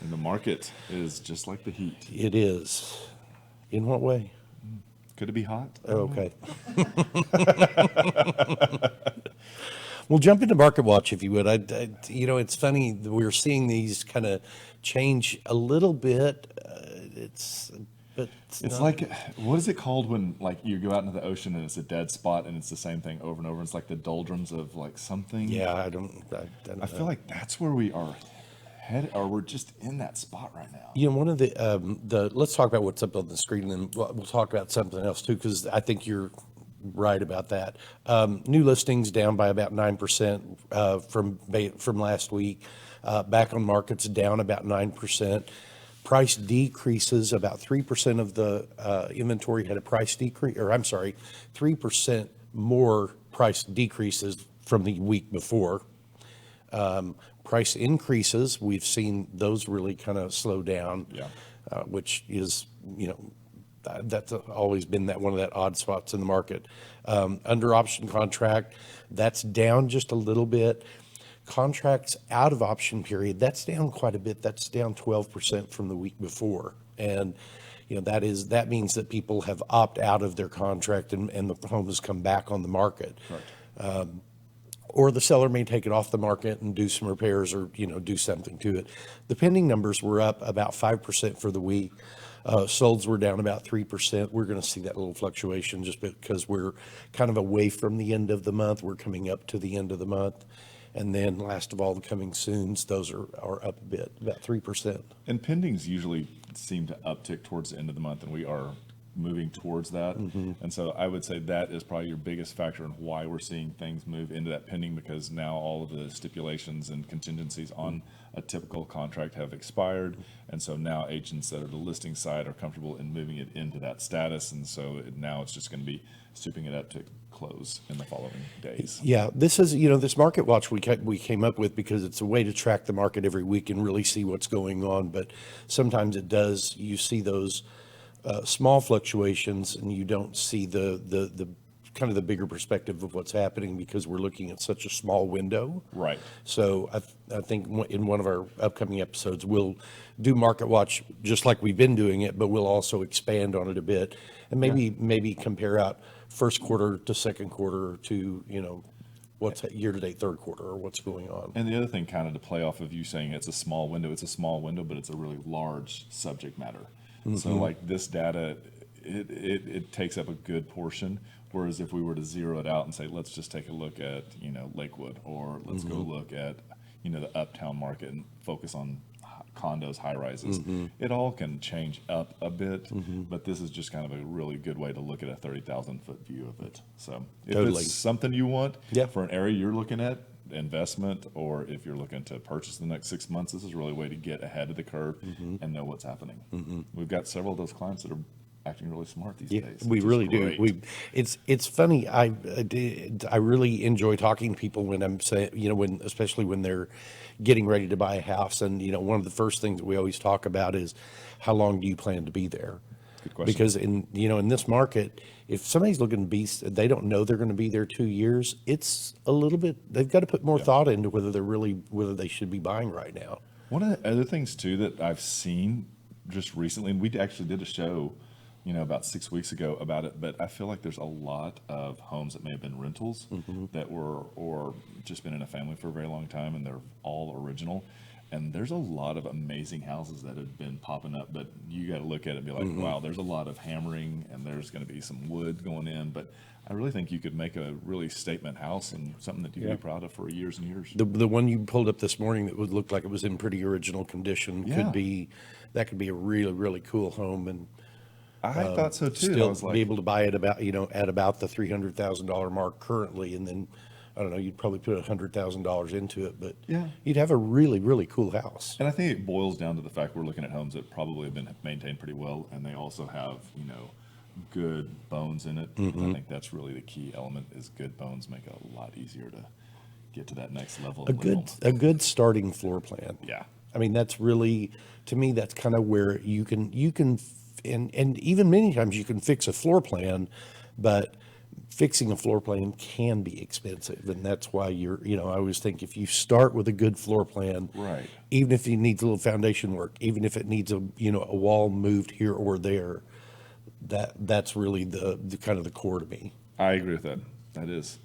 And the market is just like the heat. It is. In what way? Could it be hot? Oh, okay. Well, jump into Market Watch if you would. It's funny that we're seeing these kind of change a little bit. It's It's not. like, what is it called when like you go out into the ocean and it's a dead spot and it's the same thing over and over? It's like the doldrums of like something. Yeah, I don't I feel like that's where we are headed, or we're just in that spot right now. One of the let's talk about what's up on the screen, and we'll talk about something else too, because I think you're right about that. New listings down by about 9% from last week. Back on markets down about 9%. Price decreases, about 3% of the inventory had a price decrease, or I'm sorry, 3% more price decreases from the week before. Price increases, we've seen those really kind of slow down, Yeah. which is, that's always been one of that odd spots in the market. Under option contract, that's down just a little bit. Contracts out of option period, that's down quite a bit. That's down 12% from the week before. And, that means that people have opted out of their contract and the home has come back on the market. Right. Or the seller may take it off the market and do some repairs or, do something to it. The pending numbers were up about 5% for the week. Solds were down about 3%. We're going to see that little fluctuation just because we're kind of away from the end of the month. We're coming up to the end of the month. And then last of all, the coming soons, those are up a bit, about 3%. And pendings usually seem to uptick towards the end of the month, and we are moving towards that. And so I would say that is probably your biggest factor in why we're seeing things move into that pending, because now all of the stipulations and contingencies on a typical contract have expired. And so now agents that are the listing side are comfortable in moving it into that status. And so now it's just going to be souping it up to close in the following days. Yeah, this is, this Market Watch we came up with because it's a way to track the market every week and really see what's going on. But sometimes you see those small fluctuations and you don't see the kind of the bigger perspective of what's happening because we're looking at such a small window. Right. So I think in one of our upcoming episodes, we'll do Market Watch just like we've been doing it, but we'll also expand on it a bit and maybe compare out first quarter to second quarter to, what's year-to-date third quarter or what's going on. And the other thing, kind of to play off of you saying it's a small window, but it's a really large subject matter. So like this data, it takes up a good portion. Whereas if we were to zero it out and say, let's just take a look at, Lakewood, or let's go look at, the uptown market and focus on condos, high rises, it all can change up a bit, but this is just kind of a really good way to look at a 30,000 foot view of it. So if it's something you want for an area you're looking at, investment, or if you're looking to purchase in the next 6 months, this is really a way to get ahead of the curve and know what's happening. We've got several of those clients that are acting really smart these days. We really do. It's funny. I really enjoy talking to people when I'm saying, especially when they're getting ready to buy a house. And, one of the first things that we always talk about is how long do you plan to be there? Good question. Because in this market, if somebody's looking to be, they don't know they're going to be there 2 years. It's a little bit, they've got to put more thought into whether they should be buying right now. One of the other things too that I've seen just recently, and we actually did a show about 6 weeks ago about it, but I feel like there's a lot of homes that may have been rentals that were, or just been in a family for a very long time, and they're all original. And there's a lot of amazing houses that have been popping up, but you got to look at it and be like, wow, there's a lot of hammering and there's going to be some wood going in. But I really think you could make a really statement house and something that you can be proud of for years and years. The one you pulled up this morning that would look like it was in pretty original condition could be a really, really cool home. And I thought so too. Still I was like, be able to buy it at about the $300,000 mark currently, and then I don't know, you'd probably put $100,000 into it, but you'd have a really, really cool house. And I think it boils down to the fact we're looking at homes that probably have been maintained pretty well, and they also have good bones in it. I think that's really the key element. Is good bones make it a lot easier to get to that next level. A good starting floor plan. Yeah. I mean, that's really, to me, that's kind of where you can and even many times you can fix a floor plan, but fixing a floor plan can be expensive, and that's why I always think if you start with a good floor plan, Right. even if it needs a little foundation work, even if it needs a wall moved here or there, that's really the kind of the core to me. I agree with that. That is.